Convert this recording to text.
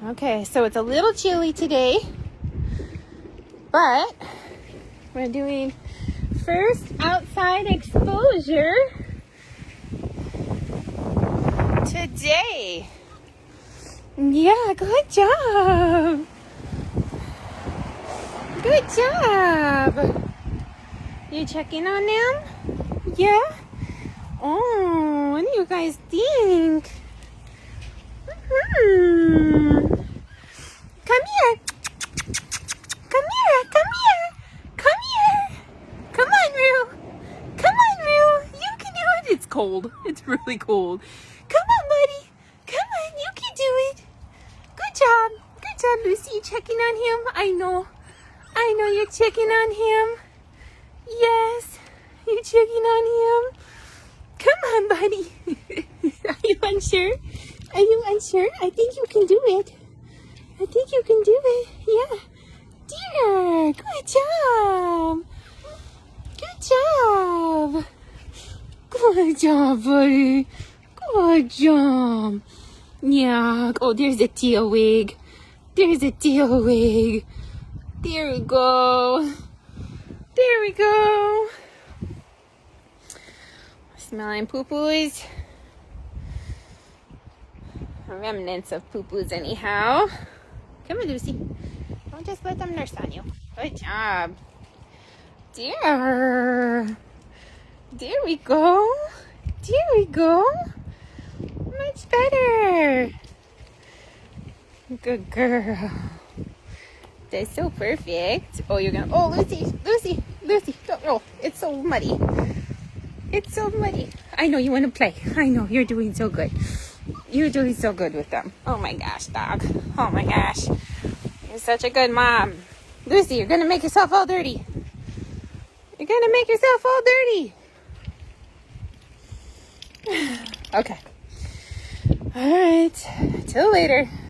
Okay, so it's a little chilly today, but we're doing first outside exposure today. Yeah, good job. Good job. You checking on them? Yeah? Oh, what do you guys think? Come here. Come here. Come here. Come here. Come on, Rue. Come on, Rue. You can do it. It's cold. It's really cold. Come on, buddy. Come on. You can do it. Good job. Good job, Lucy. You checking on him? I know you're checking on him. Yes. You checking on him? Come on, buddy. Are you unsure? Are you unsure? I think you can do it. I think you can do it. Yeah. Dear. Good job. Good job. Good job, buddy. Good job. Yeah. Oh, there's a teal wig. There's a teal wig. There we go. There we go. Smelling poo-poos. Remnants of poo-poos anyhow. Come on, Lucy. Don't just let them nurse on you. Good job. There. There we go. There we go. Much better. Good girl. That's so perfect. Oh, you're gonna. Oh, Lucy. Don't roll. It's so muddy. It's so muddy. I know you want to play. I know you're doing so good. You're doing so good with them. Oh my gosh, dog. Oh my gosh. You're such a good mom. Lucy, you're gonna make yourself all dirty. You're gonna make yourself all dirty. Okay. All right. Till later.